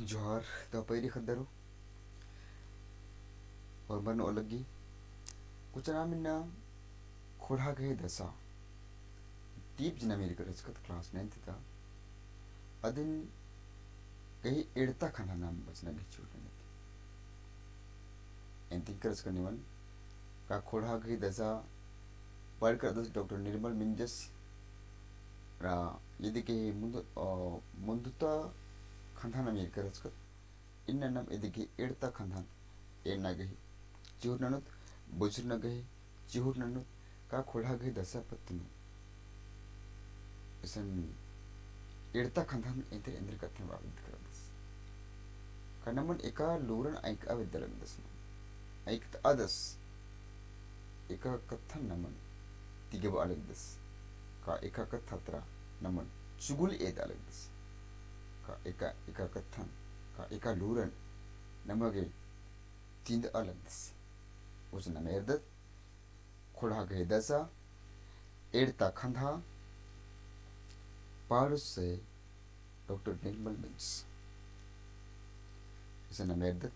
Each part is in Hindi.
जोहार tapayri khadaru horban olagi kuchana minna खोड़ा गए दसा दीप जना मेरी करज कत क्लास 9 था अदिन कहीं एड़ता खाना नाम बचना के छोड़ने एंती करज करने वन का खोड़ा गए दसा पढ़ कर दस डॉक्टर निर्मल मिंजस रा यदि के मुंदुता खाना मेरी करज कत इन नाम यदि के एड़ता खाना एना गई चिहुर ननुत बुजुर न गई चिहुर ननुत का खोड़ा गई दसा पत्नी इसन एड़ता खानदान इंटर इंद्र कथन वाविद करदस कनमन एका लोरन ऐक अविद्दलंदस ऐक अदस एका कथन नमन तिगे अलगदस का एका कथत्रा नमन चुगुल एद अलगदस का एका कथन का एका लोरन नमगे तीन अलगदस उस नमेरदत खोड़ा गए दसा एड़ता खंधा पारुस से डॉक्टर निर्मल मिंस इसे नमेरदत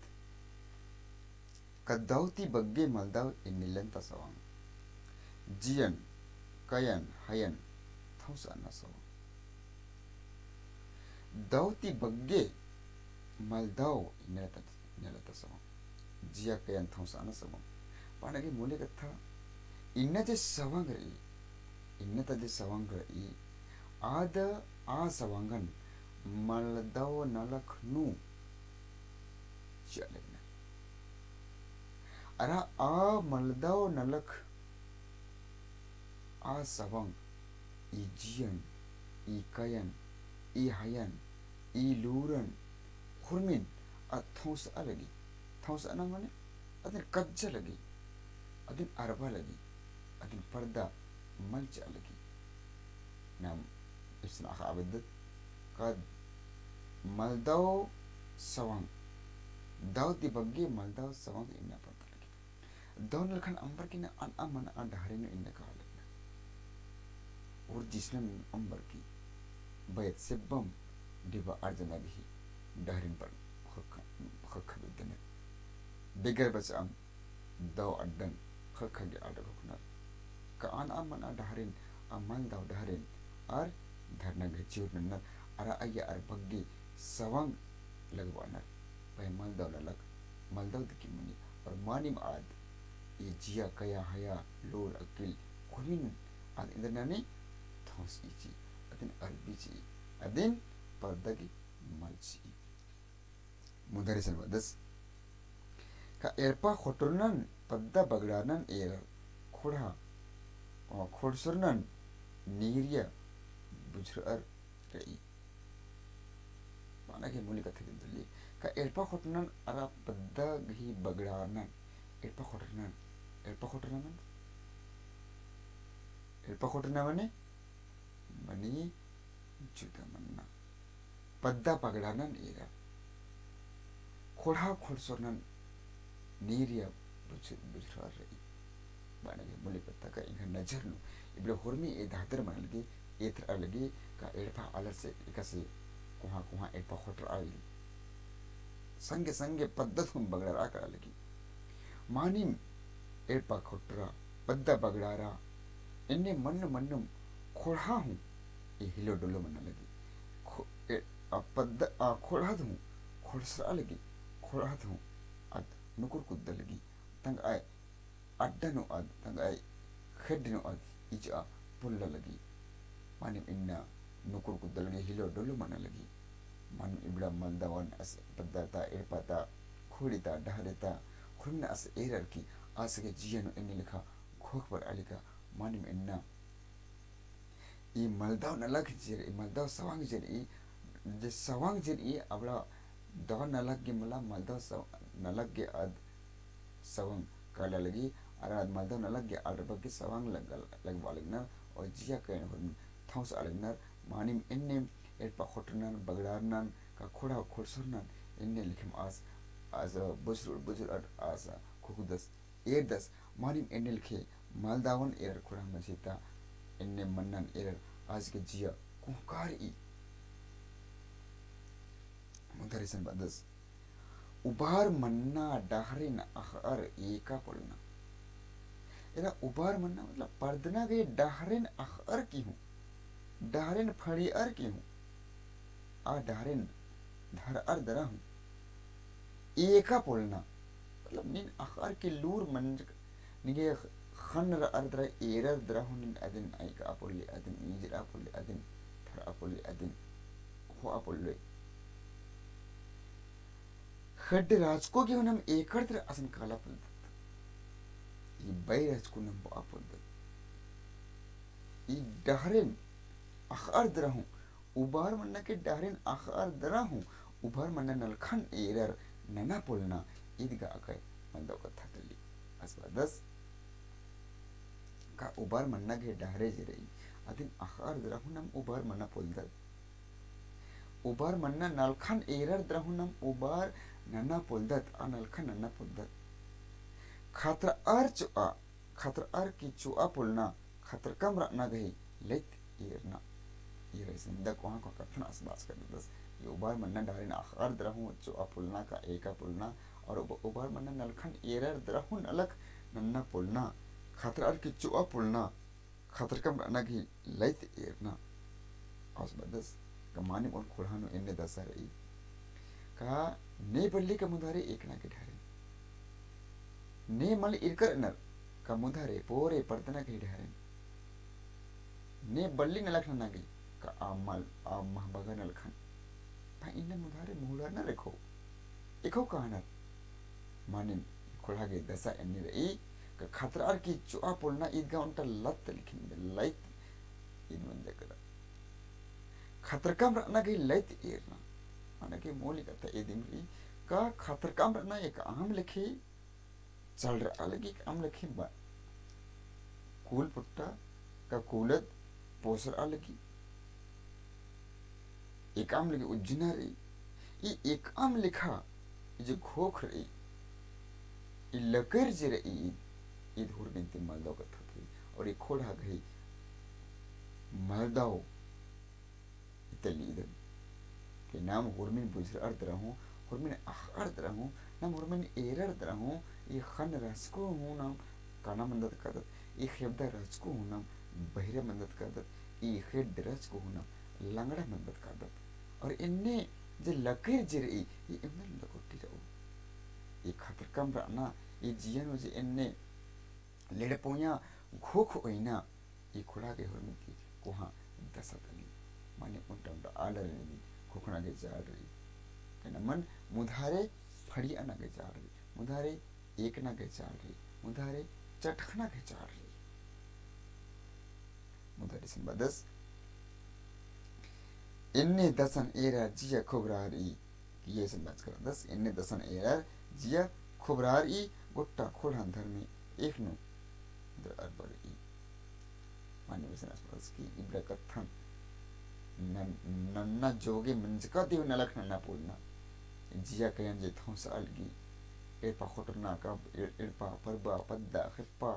कद्दावती बग्गे मलदाव इन्निलन तसवांग जियन कयन हयन थौस अन्ना सवांग दावती बग्गे मलदाव इन्निलन तसवांग जिया कयन थौस अन्ना सवांग पाने के मूले कथा इन्ना जे सवांग रही इन्ना तजे सवांग रही आद आ सवांगन मलदाव नलक नु चलेना अरा आ मलदाव नलक आ सवांग ई जियन ई कयन ई हयन ई लूरन खुरमिन आ थौस अलगी थौस अना माने अदिन कब्जा लगी अदिन अरबा लगी अदिन पर्दा मंच अलगी नाम इसना आबदत का मलदाव सवांग दावती बग्गे मलदाव सवांग इन्ना पता लगी दोन लखन अंबर की ना अन अमन अन ढारे ने इन्ना कहा लगना और जिसने अंबर की बैत से बम डिबा अर्जना भी ढारिन पर खख बिदने बेगर बच अम दाव अड्डन खख के आडर होना का अन अमन अन ढारिन अमल दाव ढारिन और धरना गचियोर नन्नर अरा अय्या अर बग्गे सवांग लगवानर भाई मलदाव दकी मनी और मानिम आद ये जिया कया हया लोर अकिल खुरिन आद इंद्रनाने थौस इची अदिन अरबीची अदिन पर्दगी मलची मुदरिसन वदस का एरपा खोटरनन पद्दा बगड़ानन एर खोड़ा खोड़सरनन नीरिया बुझर रही माना के मूली कथे दिल्ली का एरपा खोटरनन अरा पद्दा गही बगड़ानन एरपा खोटरनन मने मनी जुदा मन्ना पद्दा बगड़ानन एरा खोड़ा खोड़सरनन नीरिया बुझर रही माना के मूली पत्ता का इनका नजर नु इबले होरमी ए धादर मन लगे एथर अलगे का एरपा अलर से एकसे कुहा एरपा खोटर आली संगे संगे पद्धत हम बगड़ा कर अलगी मानिम एरपा खोटरा पद्दा बगड़ारा इन्ने मन खोड़ा हूँ ये हिलो डोलो मन लगी पद्दा खोड़ा हूँ खोड़सर अलगी खोड़ा हूँ अद नुकुर कुद्द लगी तंग आय अड्डनो अद तंग आय खेडनो अद इचा पुल्ला लगी मानिम इन्ना नुकुर कुद्द लगी हिलो डोलो मन लगी मन इबड़ा मलदावन अस पद्दाता एरपाता खोड़ीता ढहरेता खुरना अस एरर की आस के जियनो इन्ने लिखा खोख पर अलिका मानिम इन्ना ई मलदाव नलक जेर ई मलदाव सवांग जेर ई जे सवांग जेर ई अबड़ा दवा नलक के मला मलदाव नलक के अद सवांग काला लगी अराद मलदाव नलक के अड बग्गे सवांग लगवा लगना और जिया कहन हुन थौस अलगनर मानिम इन्ने एरपा खोटरनन बगड़ारनन का खोड़ा खोड़सरनन इन्ने लिखम आज बुजुर आज खुकुदस एर दस मानिम इन्ने लिखे मालदावन एरर खोड़ा मसीता इन्ने मन्नन एरर आज के जिया कुहकार ई मुदर मुधारिसन बादस उबार मन्ना डाहरिन अखर एका पड़ना एरा उबार मन्ना मतलब पर्दना गए डाहरिन अखर की हूँ डाहरिन फड़ी अर की हूँ आ डाहरिन धर अर दरा हूँ एका पड़ना मतलब निन अखर के लूर मन निगे खन अर्द्र एरर द्रहु निन अदिन आइका अपोले अदिन इजर अपोले अदिन थर अपोले अदिन हो अपोले खड राजको के हम एकड़ असन काला पलत ये बै राजको नम अपोले ई डहरेन अखर द्रहु उबार मन्ना के डहरेन अखर द्रहु उबार मन्ना नलखन एरर नना पोलना ईदगा अकय मंदो कथा तली असवा 10 का उबार मन्ना के डहरे जिरई अदिन अखर द्रहु नम उबार मन्ना पोलदा उबार मन्ना नलखन एरर द्रहु नम उबार नना पोलदत आ नलखन नना पोलदत खतर अर की चुआ पोलना खतर कम रखना गई लेत एरना ये रही द कोहा को कथन असबास कर दस ये उबार मन्ना डारिन अखर द्रहु चुआ पोलना का एका पोलना और उबार मन्ना नलखन एरर द्रहु नलक नन्ना पोलना खतर अर की चुआ पोलना खतर कम रखना गई लेत एरना असबादस कमानी और खुड़ानो इन्ने दसा रही का ने बल्ली का मुधारे एक ना के ढारे ने मल इरकर नर का मुधारे पोरे पर्दना के ढारे ने बल्ली नलखन ना गई का आमल आम बगा नलखन पा इन्ने मुधारे मुहरा न रखो इको कहनर मानिन खुड़ा के दसा इन्ने रही का खतरार की चुआ पोलना ईदगा उनटा लत लिखिन लाइट इन मंदे करा खतर कम रखना गई लाइट एरना माने के मौलिक था ए दिन का खतर कम रखना एक आम लिखी चल रहा अलग एक आम लिखी बा कूल पुट्टा का कूलत पोसर अलगी एक आम लिखी उज्जना रही ये एक आम लिखा जो खोख रही ये लकर जे रही ये धूर बिनती मलदाव का थी और ये खोड़ा गई मलदाव इतली इधर के नाम हुरमिन बुझर अर्थ रहूं हुरमिन अर्थ रहूं नाम हुरमिन एरर रहूं ये खन रसको हूं नाम काना मंदत करदत ये खेबदा रसको हूं नाम बहिरे मंदत करदत ये खेड रसको हूं नाम लंगड़ा मंदत करदत और इन्ने जो लकीर जिरई ये इन्ने लकोटी रहो ये खतर कम रहना ये जियन जे इन्ने लेड़ पोया खोख ओइना ये खुड़ा के हुरमिन की कोहा दसतली माने उन्टा आडर नहीं खोखना के चार रही कहना मन मुधारे फड़िया ना के चार रही मुधारे एक ना के चार रही मुधारे चटखना के चार रही मुधारे संबा 10 इन्ने दसन एरा जिया खुबरारी ये संबाज कर 10 इन्ने दसन एरा जिया खुबरारी गोट्टा खोड़ान धर्मी एक नु दर अरबरी माने वैसे असबास की इब्रा कथन नन्ना जोगे मंजका देव नलख नन्ना पोलना जिया कयन जे थौस अलगी एपा खोटना का एपा परबा पद्दा खिप्पा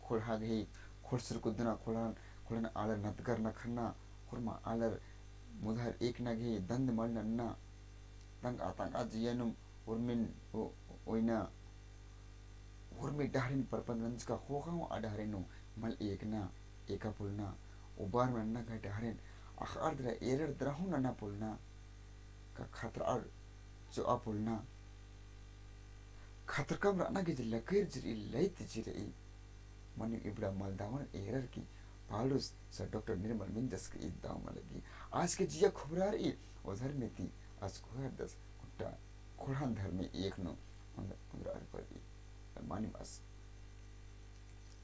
खोड़ा गई खोड़सर कुदना खोड़न आलर नतगर न खन्ना खुरमा आलर मुधार एक न गई दंद मल नन्ना तंग आतंग अजियनुम उर्मिन ओइना उर्मि डहरिन परपंच का होगा अडहरिनु मल एक ना एका पुलना उबार मनना का डहरिन अखर द्रा एरर द्रहु नना पुलना का खतर जो अपुलना खतर कम रखना की लकीर जिरी लैत जिरी मनी इबड़ा मलदावन एरर की पालुस सर डॉक्टर निर्मल मिंजस की इद्दाम लगी आज के जिया खुबरार ई उधर में थी आज खुहर 10 कुट्टा खुड़ान धर में एक नो उधर पर ई मानी बस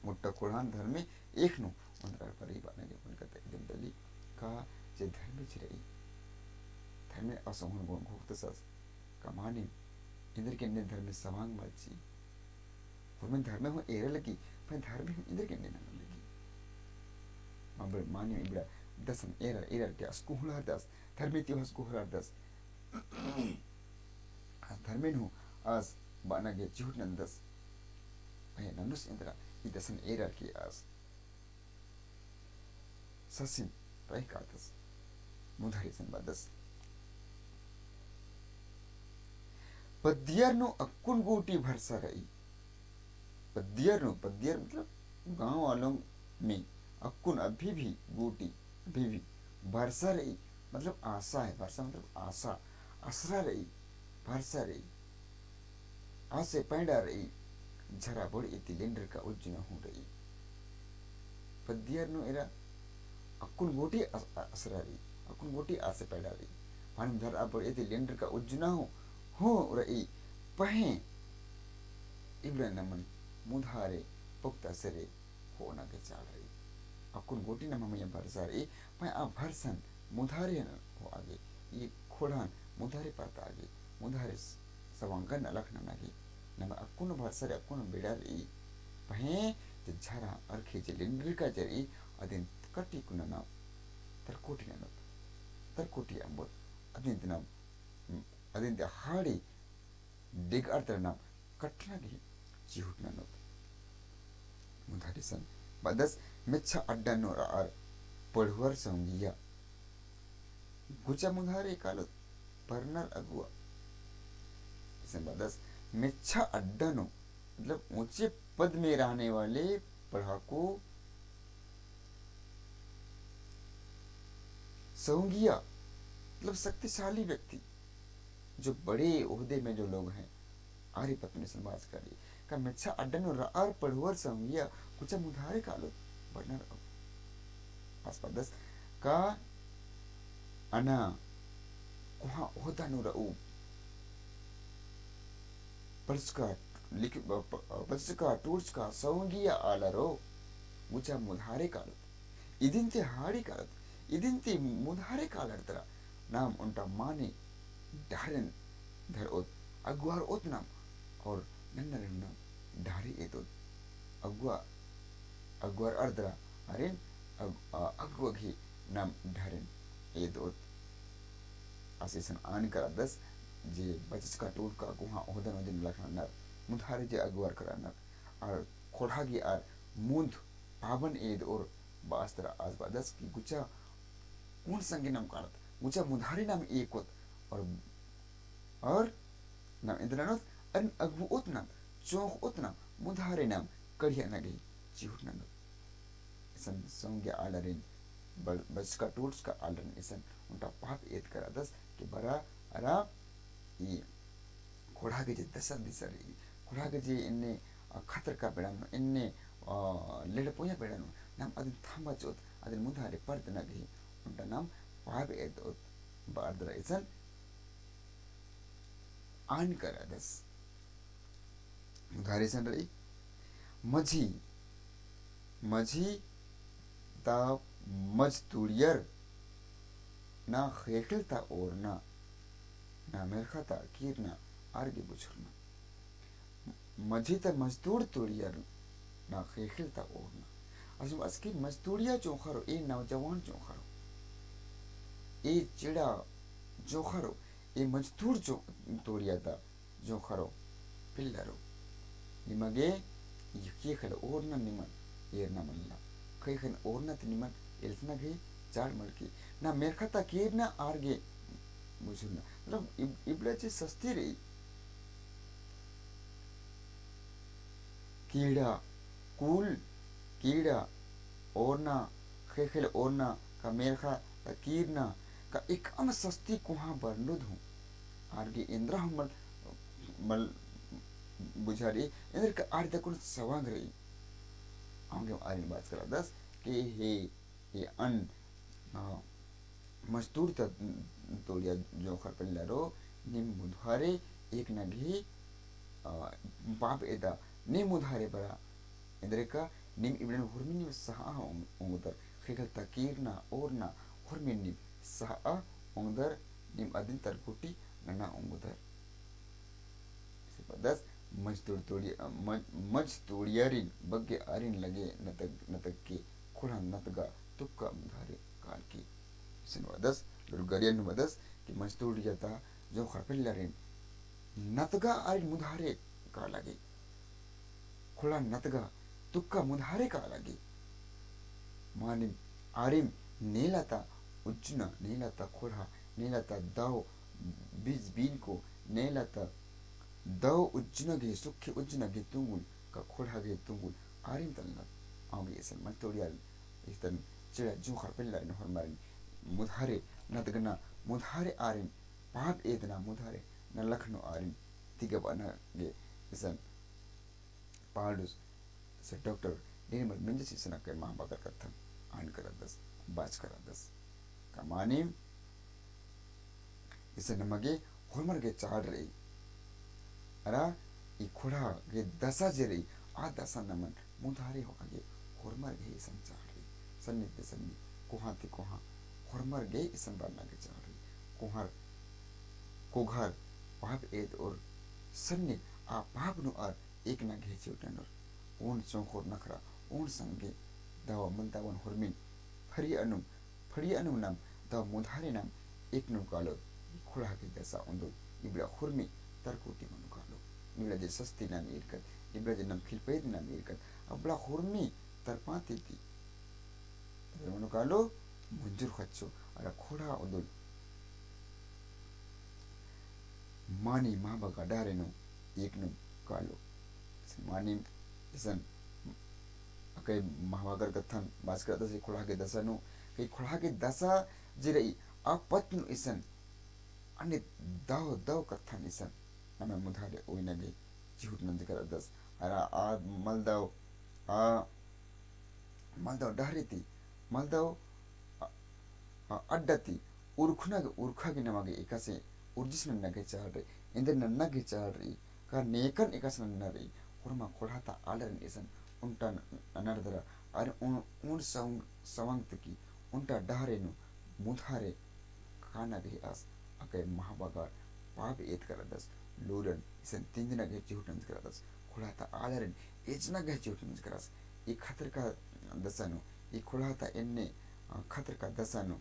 मुट्टा खुड़ान धर में एक नो उधर पर ही बाने के उनका एकदम दली का जे धर्म चिरई धर्म असंगुण गुण भोक्त सस कमानी इंद्र के ने धर्म सवांग मलची फुरमें धर्म हो एरे लगी पर धर्म हो इंद्र के ने न लगी मबर मानी इबड़ा दसन एरा के अस्कुहला 10 धर्म ति अस्कुहला 10 धर्मेन हो आज बाना के झूठ न 10 भय ननुस इंद्र इ दसन एरा के आज ससिन Baik ke atas. Mudah disan badas. पद्यरनु अक्कुन गोटी भरसा रही। पद्यरनु, पद्यर मतलब गांव वालों में, अक्कुन अभी भी, गोटी अभी भी, भरसा रही मतलब आशा है, भरसा मतलब आशा, असरा रही, भरसा रही, आसे पैदा रही, झरा बड़ी तिलेंडर का उज्जन हो रही। पद्यरनु एरा अक्कुन गोटी असरा रही, अक्कुन गोटी आसे पैदा रही, पानी झरा बड़ी तिलेंडर का उज्जन हो रही, पहे इब्रा नमन मुधारे पुख्ता सरे होना के चाल रही। अक्कुन गोटी नम हम भरसा रही, पहे आ भरसन मुधारे हो आगे, ये खोड़ान मुधारे पाता आगे, मुधारे सवांगन अलख नगे नम अक्कुन भरसा रे अक्कुन बेड़ा रही, पहे झरा अर्खे लिंडर का जरी अदिन कटी कुना तरकोटी नन तरकोटी अंबोत अदिन दिना अदिन हाड़ी डिग अर्तरना कटनागी चिहुट ननोत मुधारी सन बदस मिच्छा अड्डन और आर पढ़ुवर संगिया गुचा मुधारे कालो परनर अगुआ इसे बदस मिच्छा अड्डनो मतलब ऊंचे पद में रहने वाले पढ़ाकू संगिया मतलब शक्तिशाली व्यक्ति, जो बड़े ओहदे में जो लोग हैं, आर्य पत्नी समाज का लिए का मिच्छा अड्डन और पढ़ुवर संगिया कुछ मुधारे कालो बर्नर आसपादस का अना कुहा ओहदा नु रऊ पल्सका टूर्स का संगिया आलरो मुचा मुधारे कालत इदिंते हाड़ी कालत इदिंते मुधारे कालर्तरा नाम उनटा माने डारन धर ओत अगुआर ओत नाम और नन्नर नाम डारी एतोत अगुआ अगुआर अर्द्रा अरेन अगुआ घी नाम डारन एतोत आसेसन आन करा दस जे बचस का टूर का गुहा ओहदन ओदिन लखना नर मुधारे जे अगुआर करा नर और खोड़ागी आर मुंद पावन एद और बास्तरा आसबादस की गुचा कौन संगे नाम काड़त गुचा मुधारे नाम एकोत और नाम इंद्रनाथ अन अगु उत नाम चौक उत नाम मुधारे नाम कढ़िया नगे चिहुट नंद इसन संगे आलरिन बस का टूर्स का आलरिन इसन उनका पाप एद करा दस कि बरा अरा ये खोड़ा के जे दशा दिशा रही खोड़ा के जे इन्ने खतर का बेड़ानो इन्ने लेड़ पोया बेड़ानो नाम अदिन थांबा चोत अदिन मुधारे पर्द नगे उनका नाम पाप एद ओत बारदरा इसन आन करा दस मुधारे सन रही मझी मझी ता मजदूरियर ना खेखलता और ना मेरखता कीरना आर्गे बुझरना मझी ता मजदूर तोड़ियर ना खेखलता और ना असम असकी मजदूरिया चोखरो ए नौजवान चोखरो ए चिड़ा जोखरो ए मजदूर जो तोड़िया था जोखरो पिल्लरो निमगे ये खल और ना निमन ये ना मल्ला कई खन और ना निमन इल्सना घे चार मलकी ना मेरखता कीरना आर्गे बुझरना मतलब इबड़ा चे सस्ती रही कीड़ा कूल कीड़ा ओरना खेखेल ओरना का मेरखा कीरना का एक अम सस्ती कुहा बरनुद हूँ आर्गे इंद्रा हम मल बुझारी इंद्र का आर्य तक सवांग रही आगे आर्य बात करा दस कि हे ये अन मजदूर तोड़िया जो खरपल्ला रो निम मुधारे एक नगी पाप एदा निम मुधारे बरा इंद्र का निम इब्रन हुरमिन सहा उंगदर खिगल तकीरना ओरना हुरमिन निम सहा उंगदर निम अदिन तरकुटी नना उंगदर दस मजदूरियरिन बग्गे अरिन लगे नतक के खुला नतगा तुक्का मुधारे काल की दस लुरगरियन वदस कि मजदूरियता जो खरपिल्लरिन नतगा अरिन मुधारे का लगे खुला नतगा तुक्का मुधारे का लगे मानिम आरिम नीलता उज्जना नीलता खुला नीलता दाव बीज बीन को नीलता दव उज्जनगे सुखे उज्जनगे तुंगुल का खोड़ागे तुंगुल आरिम तलना आगे इसन मतोड़ियाल इसन चिड़ा जो खरपेला इन हरमारिन मुधारे नदगना मुधारे आरिन पाप एदना मुधारे न लखनो आरिन tiga bana ge isan paldus se doctor निर्मल मिंजस इसन के मां बकर कथन आन करादस बाज करादस कमानी इसन नमगे होमर गे चाड़ रही अरा ई खुड़ा गे दसा जेरी आ दसा नमन मुधारे हो आगे होमर गे इसन चाड़ रही सन्निध सन्नि कोहाती कोहा होमर गे इसन बना गे चाड़ रही कोहर कोघर पाप एद और सन्नि आ पाप नु आर एक ना घेचे उठनर उन चौखोर नखरा उन संगे दावा मुंतावन हुरमिन फरी अनुम नाम दावा मुधारे नाम एक नु कालो खुड़ा के दसा उंदो इबड़ा हुरमी तरकोटी मनु कालो इबड़ा जे सस्ती नाम इरकत इबड़ा जे नाम खिलपेद नाम इरकत अबड़ा हुरमी तरपाती थी मनु कालो मंजूर खच्चो अरा खुड़ा उंदो मानी माँ बगा डारे नु एक नु कालो मानी इसन कई महावागर कथन बास्कर दसे खुड़ा के दसा नु कई खुड़ा के दसा जिरई आपत्नु इसन अन्य दाव दाव कथन इसन नमे मुधारे ओइनगे झूठ नंद कर दस अरा आ मलदाव डहरीती मलदाव अड्डती उर्खा के नमागे इकासे उर्जिस नगे चाहरे इंदर नन्नगे चाहरे का नेकन इकास नन्नरे हुरमा खोड़ाता आलर इसन उनटा ननरदरा अरे उन सवंत की उनटा डहरे नु मुधारे खाना गे आस अके महाबागार पाप एत करदस लोरन इसन तिंजना गे झूठन करदस खुलाता आलरन एजना गे झूठन करस ई खतर का दसनु ई खुलाता एन्ने खतर का दसनु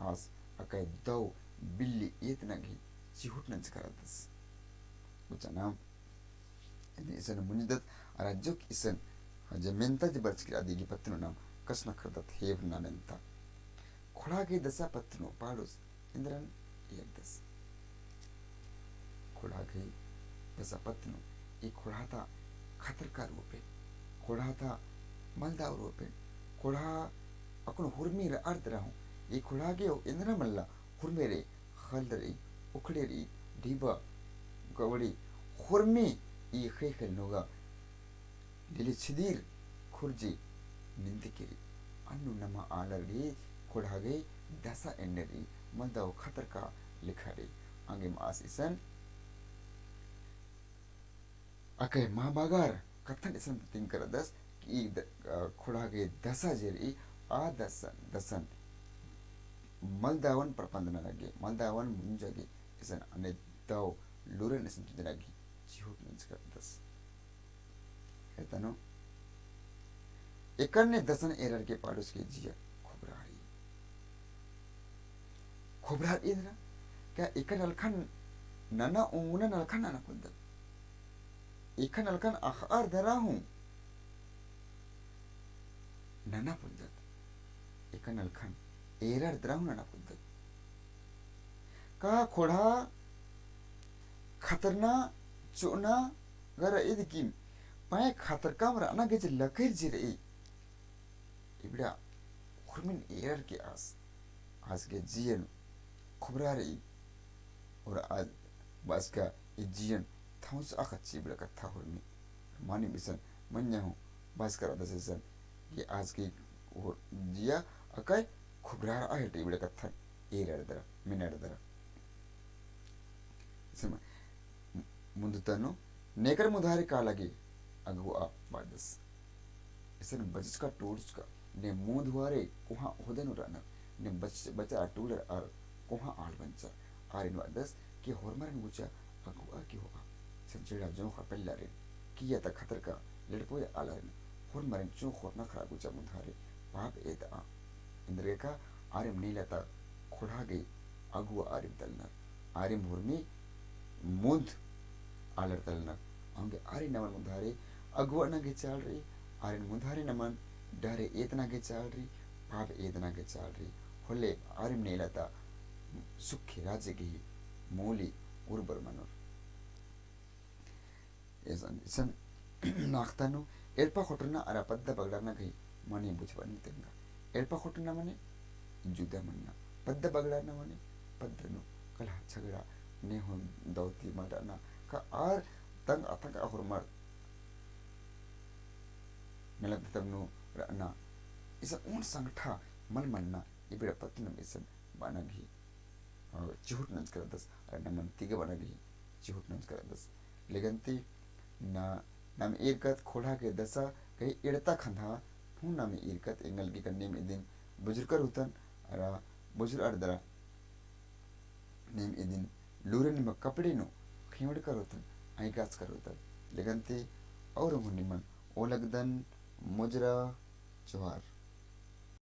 आस अके दो बिल्ली एतना गे झूठन करदस उचना इसन मुनिदत अराजुक इसन जमेंता जबर्च की आदि की पत्नु नाम कसना करदत हेव नानंता खुड़ा गे दसा पत्नु पाड़ोस इंद्रन एक दस खुड़ा गे दसा पत्नु एक खुड़ाता खतर का रूपे खुड़ाता मलदाव रूपे खुड़ा अकुन हुरमी रे अर्ध रहूं एक खुड़ा गे इंद्र मल्ला हुरमे रे खलदरी उखड़े री ढीबा गवड़ी हुरमी ई खेखल नोगा लिली छिदीर खुर्जी निंदिकिरी अन्नु नमा आलरी खुड़ा गे दसा एन्नरी मलदाव खतर का लिखा रे आगे मास इसन अके माँ बागार कथन इसन तिंग कर दस कि खुड़ा गे दसा जेरी आ दसन मलदावन प्रपंदना लगे मलदावन मुंजगे इसन अने दाव लुरन इसन तिंदनागी झूठ नंस कर दस कहता नो एकन ने दसन एरर के पाड़ोस के जिया खोबरार इधर क्या इकन अलखन नना उंगुना अलखन नना पुंदत इकन अलखन अखार धरा हूं नना पुंदत इकन अलखन एरर धरा हूं नना पुंदत का खोड़ा खतरना चुना गर इद किम पाए खतर कामरा अना गेज लखेर जिरे इबड़ा खुरमिन एरर के आज के जियन खुबरा रही और आज बस का इजियन थाउस आखची बड़ा कथा हुरमी मानी बिसन मन्या हूँ बस कर दस इसन ये आज की और जिया अकाय खुबरा आहे टे बड़ा कथा एरर दरा मिनर दरा इसन मुंदतनो नेकर मुधारे का लगे अगु आ बादस इसन बजस का टूर्स का ने मुंह धुआरे कोहा होदन उराना ने बच्चा टूलर आर कोहा आल बंचा आरिन वादस कि होरमरन गुचा अगुआ की होगा संचेड़ा जो खपल्ला रे किया त खतर का लड़पोय आलरन होरमरन जो खोरना खरा गुचा मुधारे पाप एत आ इंद्रे का आरिम नीलता खुड़ा गई अगुआ आरिम तलनर आरिम होरमी मुंद आलर तलनर अंगे आरिन नमन मुधारे अगुआ न गे चाल रही आरिन मुधारे नमन डरे एतना गे चाल रही पाप एतना गे चाल रही होले आरिम नीलता सुखी राज्य की मूली उर्बर Manor isan naktano elpa khotona ara padda baglarna kai mani bujban tenga elpa khotona mane juda manna padda baglarna mane padda no kala झगड़ा ne hon dauti madana ka ar tang atang ahurmar ngelak tamnu rana isa un sangtha mal manna ibira patnam isan banagi chihut nan karadas rana man tiga banagi chihut nan karadas leganti na nam irkat khoda ke dasa kai irta khanda phun nam irkat engal gi kanne medin bujurkar hutan ara bujur ardara nem edin luren ma kapde no khimad karotan ai gas karotan leganti और मुनिमन ओलगदन मुजरा जोहार